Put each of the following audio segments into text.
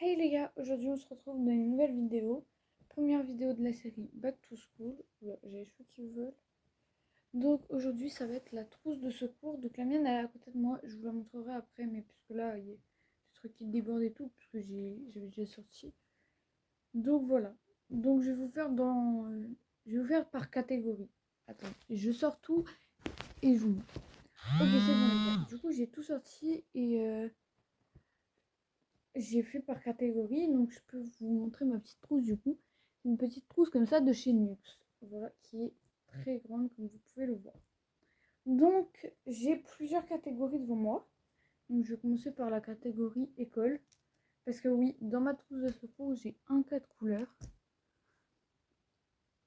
Hey les gars, aujourd'hui on se retrouve dans une nouvelle vidéo. Première vidéo de la série Back to School. Oula, j'ai les cheveux qui volent. Donc aujourd'hui ça va être la trousse de secours. Donc la mienne elle est à côté de moi. Je vous la montrerai après, mais puisque là il y a des trucs qui débordent et tout, puisque j'avais déjà sorti. Donc voilà. Donc je vais vous faire par catégorie. Attends, je sors tout et je vous montre. Ok, c'est bon les gars. Du coup j'ai tout sorti et j'ai fait par catégorie, donc je peux vous montrer ma petite trousse du coup. Une petite trousse comme ça de chez Nux, voilà, qui est très grande comme vous pouvez le voir. Donc j'ai plusieurs catégories devant moi. Donc je vais commencer par la catégorie école. Parce que oui, dans ma trousse de secours, j'ai un 4 couleurs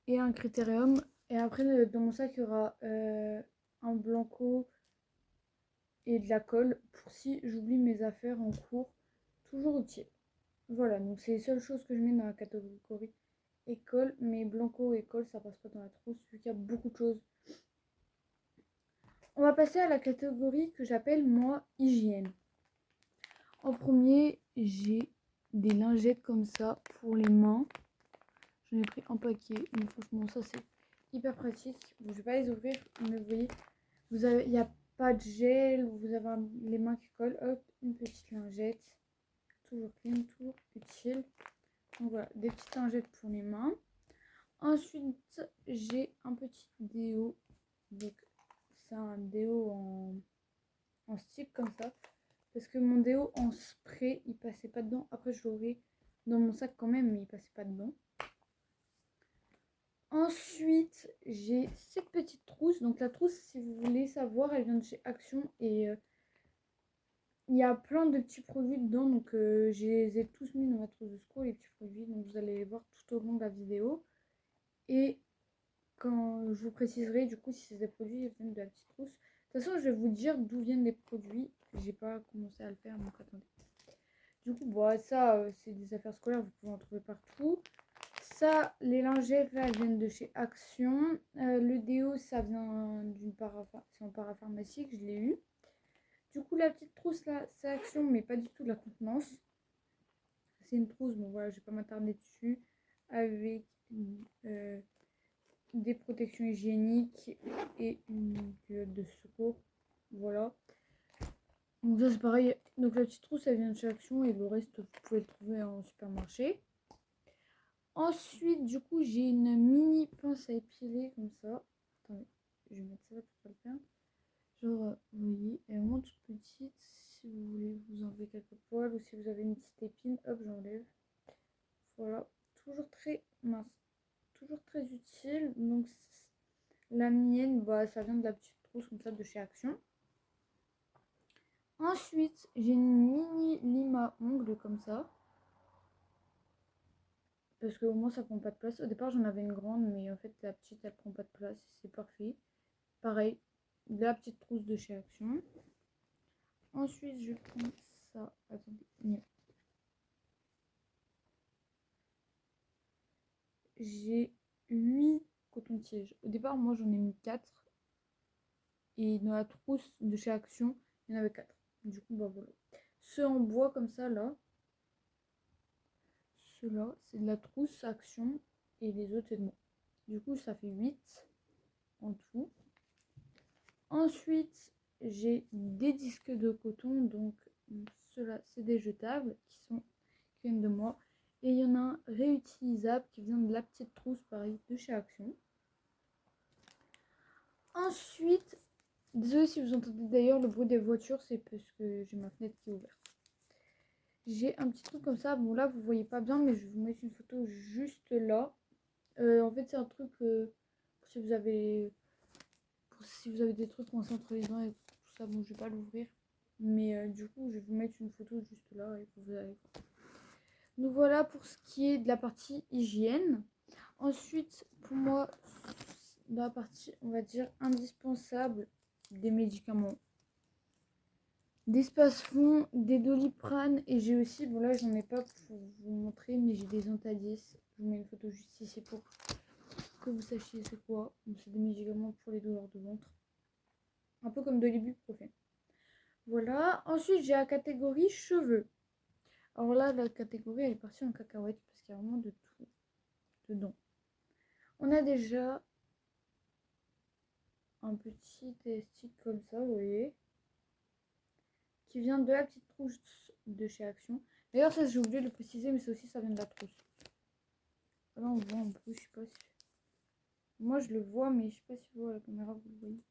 et un critérium. Et après, dans mon sac, il y aura un blanco et de la colle pour si j'oublie mes affaires en cours. Toujours utile. Voilà, donc c'est les seules choses que je mets dans la catégorie école, mais blanco école, ça passe pas dans la trousse vu qu'il y a beaucoup de choses. On va passer à la catégorie que j'appelle moi hygiène. En premier, j'ai des lingettes comme ça pour les mains. J'en ai pris un paquet, mais franchement ça c'est hyper pratique. Bon, je vais pas les ouvrir, mais vous voyez, il n'y a pas de gel, vous avez les mains qui collent, hop, une petite lingette, toujours clean, toujours utile. Donc voilà, des petites lingettes pour les mains. Ensuite, j'ai un petit déo. Donc, c'est un déo en stick comme ça. Parce que mon déo en spray, il passait pas dedans. Après, je l'aurais dans mon sac quand même, mais il passait pas dedans. Ensuite, j'ai cette petite trousse. Donc, la trousse, si vous voulez savoir, elle vient de chez Action. Et il y a plein de petits produits dedans. Donc, je les ai tous mis dans ma trousse de secours, les petits produits. Donc, vous allez les voir tout au long de la vidéo. Et quand je vous préciserai du coup si c'est des produits viennent de la petite trousse. De toute façon, je vais vous dire d'où viennent les produits. J'ai pas commencé à le faire, donc attendez. Du coup, bon, ça, c'est des affaires scolaires, vous pouvez en trouver partout. Ça, les lingettes, là, elles viennent de chez Action. Le déo, ça vient c'est en parapharmacie que je l'ai eu. Du coup, la petite trousse, là, c'est Action, mais pas du tout de la contenance. C'est une trousse, bon voilà, je vais pas m'attarder dessus. Avec des protections hygiéniques et une culotte de secours. Voilà. Donc ça c'est pareil. Donc la petite trousse elle vient de chez Action et le reste vous pouvez le trouver en supermarché. Ensuite du coup j'ai une mini pince à épiler comme ça. Attendez, je vais mettre ça là pour pas le faire. Genre vous voyez, elle est vraiment toute petite. Si vous voulez vous enlever quelques poils ou si vous avez une petite épine, hop j'enlève. Voilà, toujours très mince, toujours très utile. Donc la mienne, bah, ça vient de la petite trousse comme ça de chez Action. Ensuite, j'ai une mini lime à ongles comme ça. Parce qu'au moins ça prend pas de place. Au départ j'en avais une grande, mais en fait la petite elle prend pas de place. C'est parfait. Pareil, de la petite trousse de chez Action. Ensuite je prends ça. Attendez, non. J'ai 8 cotons-tiges. Au départ moi j'en ai mis 4. Et dans la trousse de chez Action, il y en avait 4. Du coup bah voilà. Ceux en bois comme ça là. Ceux-là, c'est de la trousse Action et les autres, c'est de moi. Du coup, ça fait 8 en tout. Ensuite, j'ai des disques de coton. Donc, ceux-là, c'est des jetables qui viennent de moi. Et il y en a un réutilisable qui vient de la petite trousse, pareil, de chez Action. Ensuite, désolé si vous entendez d'ailleurs le bruit des voitures, c'est parce que j'ai ma fenêtre qui est ouverte. J'ai un petit truc comme ça. Bon, là, vous voyez pas bien, mais je vais vous mettre une photo juste là. En fait, c'est un truc pour si vous avez des trucs coincés entre les dents et tout ça. Bon, je vais pas l'ouvrir, mais du coup, je vais vous mettre une photo juste là et vous allez voir. Donc voilà pour ce qui est de la partie hygiène. Ensuite, pour moi, dans la partie, on va dire indispensable, des médicaments, des Spasfon, des Doliprane et j'ai aussi, bon là j'en ai pas pour vous montrer, mais j'ai des Antalis. Je vous mets une photo juste ici pour que vous sachiez c'est quoi. C'est des médicaments pour les douleurs de ventre. Un peu comme de l'ibuprofène. Voilà. Ensuite, j'ai la catégorie cheveux. Alors là, la catégorie, elle est partie en cacahuète parce qu'il y a vraiment de tout dedans. On a déjà un petit élastique comme ça, vous voyez, qui vient de la petite trousse de chez Action. D'ailleurs, ça, j'ai oublié de le préciser, mais ça aussi, ça vient de la trousse. Là, on voit un peu, je sais pas si... Moi, je le vois, mais je sais pas si vous voyez à la caméra, vous le voyez.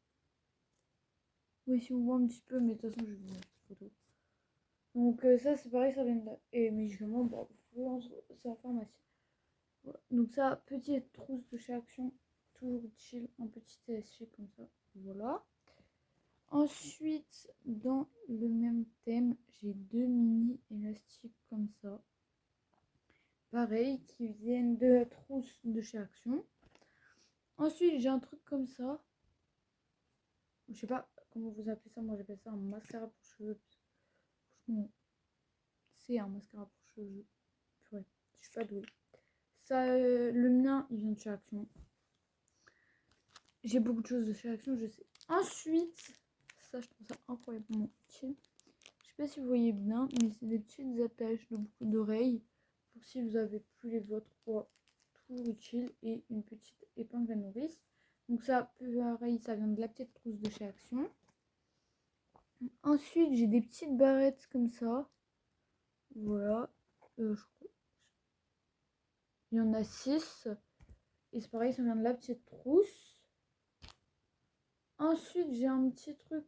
Oui, si on voit un petit peu, mais de toute façon, je vais vous montrer cette photo. Donc, ça, c'est pareil, ça vient de là. Et médicaments, bon, c'est la pharmacie. Voilà. Donc, ça, petite trousse de chez Action, toujours utile, un petit TSG comme ça. Voilà. Ensuite, dans le même thème, j'ai deux mini élastiques comme ça. Pareil, qui viennent de la trousse de chez Action. Ensuite, j'ai un truc comme ça. Je sais pas comment vous appelez ça. Moi, j'appelle ça un mascara pour cheveux. Franchement, c'est un mascara pour cheveux. Ouais, je suis pas douée. Ça, le mien, il vient de chez Action. J'ai beaucoup de choses de chez Action, je sais. Ensuite, ça, je trouve ça incroyablement utile. Je sais pas si vous voyez bien, mais c'est des petites attaches de boucles d'oreilles pour si vous avez plus les vôtres. Ouais, toujours utile. Et une petite épingle à nourrice. Donc ça, pareil, ça vient de la petite trousse de chez Action. Ensuite, j'ai des petites barrettes comme ça. Voilà. Il y en a 6. Et c'est pareil, ça vient de la petite trousse. Ensuite, j'ai un petit truc.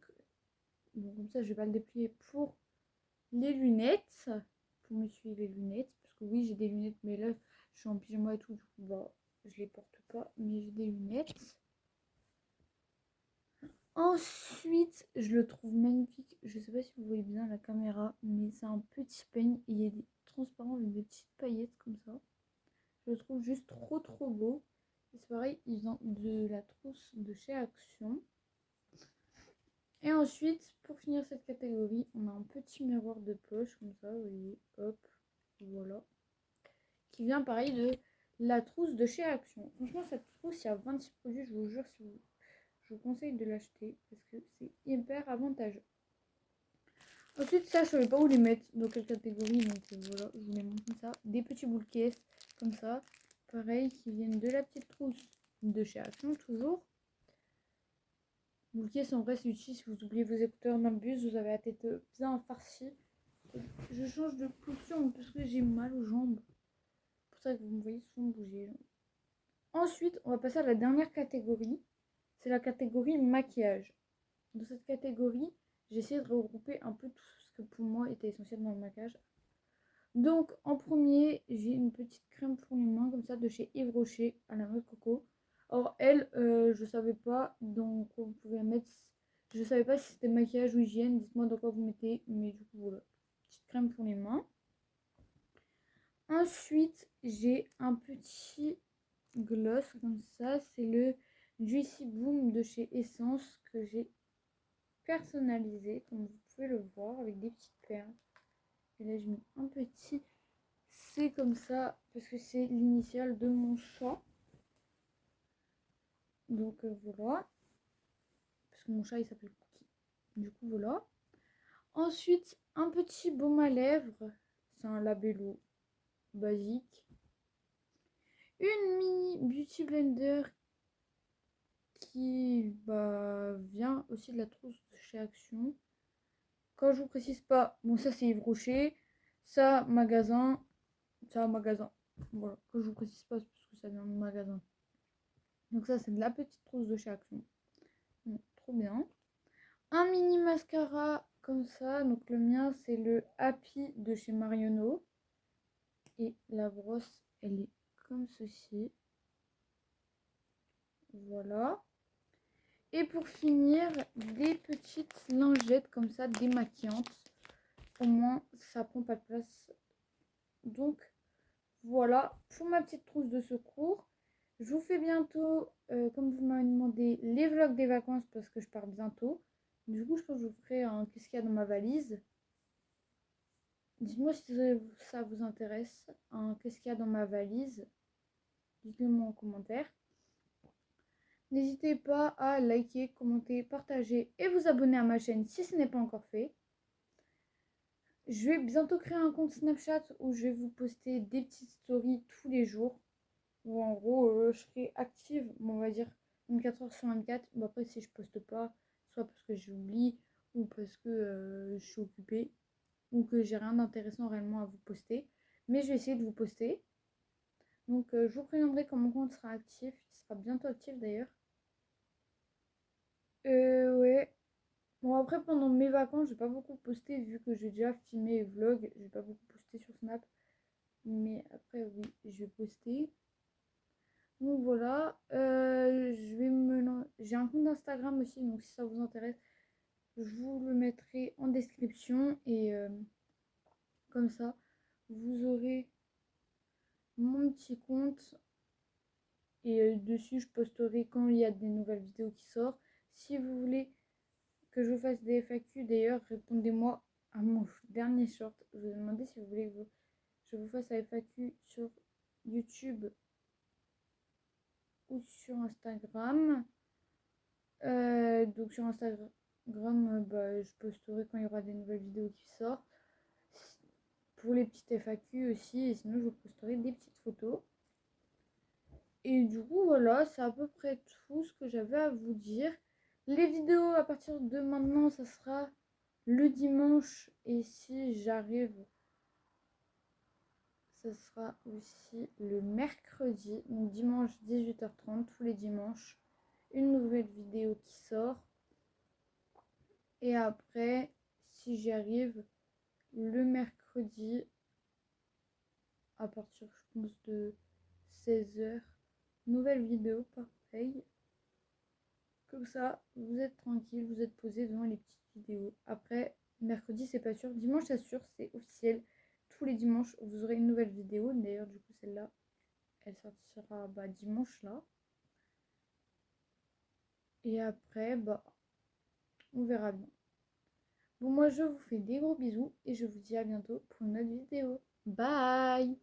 Bon, comme ça, je vais pas le déplier pour les lunettes. Pour m'essuyer les lunettes. Parce que oui, j'ai des lunettes, mais là, je suis en pyjama et tout. Du coup, bah, je les porte pas. Mais j'ai des lunettes. Ensuite, je le trouve magnifique. Je sais pas si vous voyez bien la caméra, mais c'est un petit peigne. Il est transparent avec des petites paillettes comme ça. Je le trouve juste trop beau. Et c'est pareil, il vient de la trousse de chez Action. Et ensuite, pour finir cette catégorie, on a un petit miroir de poche comme ça, vous voyez, hop, voilà. Qui vient pareil de la trousse de chez Action. Franchement, cette trousse, il y a 26 produits, je vous jure, je vous conseille de l'acheter parce que c'est hyper avantageux. Ensuite, ça, je savais pas où les mettre, dans quelle catégorie, donc voilà, je vous les montre comme ça. Des petits boules caisses, comme ça, pareil, qui viennent de la petite trousse de chez Action, toujours. Boules caisses, en vrai, c'est utile si vous oubliez vos écouteurs dans le bus, vous avez la tête bien farcie. Je change de posture parce que j'ai mal aux jambes. C'est pour ça que vous me voyez souvent bouger. Ensuite, on va passer à la dernière catégorie. C'est la catégorie maquillage. Dans cette catégorie, j'ai essayé de regrouper un peu tout ce que pour moi était essentiel dans le maquillage. Donc, en premier, j'ai une petite crème pour les mains, comme ça, de chez Yves Rocher, à la noix de coco. Or, elle, je savais pas dans quoi vous pouvez la mettre. Je savais pas si c'était maquillage ou hygiène. Dites-moi dans quoi vous mettez. Mais du coup, voilà. Petite crème pour les mains. Ensuite, j'ai un petit gloss comme ça. C'est le Juicy Boom de chez Essence que j'ai personnalisé, comme vous pouvez le voir, avec des petites perles. Et là, j'ai mis un petit C comme ça, parce que c'est l'initiale de mon chat. Donc voilà. Parce que mon chat, il s'appelle Cookie. Du coup, voilà. Ensuite, un petit baume à lèvres. C'est un labello basique. Une mini beauty blender qui vient aussi de la trousse de chez Action. Quand je vous précise pas, bon ça c'est Yves Rocher, ça magasin, ça magasin. Voilà, quand je vous précise pas, c'est parce que ça vient de magasin. Donc ça c'est de la petite trousse de chez Action. Bon, trop bien. Un mini mascara comme ça, donc le mien c'est le Happy de chez Marionneau. Et la brosse elle est comme ceci. Voilà. Et pour finir, des petites lingettes comme ça, démaquillantes. Au moins, ça prend pas de place. Donc, voilà pour ma petite trousse de secours. Je vous fais bientôt, comme vous m'avez demandé, les vlogs des vacances parce que je pars bientôt. Du coup, je pense que je vous ferai un qu'est-ce qu'il y a dans ma valise. Dites-moi si ça vous intéresse. Un qu'est-ce qu'il y a dans ma valise. Dites-le moi en commentaire. N'hésitez pas à liker, commenter, partager et vous abonner à ma chaîne si ce n'est pas encore fait. Je vais bientôt créer un compte Snapchat où je vais vous poster des petites stories tous les jours. Où en gros, je serai active, on va dire 24 heures sur 24. Bon, après, si je poste pas, soit parce que j'oublie, ou parce que je suis occupée, ou que j'ai rien d'intéressant réellement à vous poster. Mais je vais essayer de vous poster. Donc, je vous préviendrai quand mon compte sera actif. Il sera bientôt actif d'ailleurs. Ouais. Bon, après, pendant mes vacances, j'ai pas beaucoup posté vu que j'ai déjà filmé les vlogs. J'ai pas beaucoup posté sur Snap. Mais après, oui, je vais poster. Donc voilà. J'ai un compte Instagram aussi. Donc si ça vous intéresse, je vous le mettrai en description. Et comme ça, vous aurez mon petit compte. Et dessus, je posterai quand il y a des nouvelles vidéos qui sortent. Si vous voulez que je vous fasse des FAQ, d'ailleurs, répondez-moi à mon dernier short. Je vous ai demandé si vous voulez que je vous fasse la FAQ sur YouTube ou sur Instagram. Donc sur Instagram, je posterai quand il y aura des nouvelles vidéos qui sortent. Pour les petites FAQ aussi, et sinon je vous posterai des petites photos. Et du coup, voilà, c'est à peu près tout ce que j'avais à vous dire. Les vidéos à partir de maintenant, ça sera le dimanche. Et si j'arrive, ça sera aussi le mercredi. Donc dimanche 18h30, tous les dimanches. Une nouvelle vidéo qui sort. Et après, si j'y arrive, le mercredi, à partir, je pense, de 16h, nouvelle vidéo, pareil. Comme ça, vous êtes tranquille, vous êtes posé devant les petites vidéos. Après, mercredi, c'est pas sûr. Dimanche, c'est sûr, c'est officiel. Tous les dimanches, vous aurez une nouvelle vidéo. D'ailleurs, du coup, celle-là, elle sortira dimanche, là. Et après, on verra bien. Bon, moi, je vous fais des gros bisous et je vous dis à bientôt pour une autre vidéo. Bye!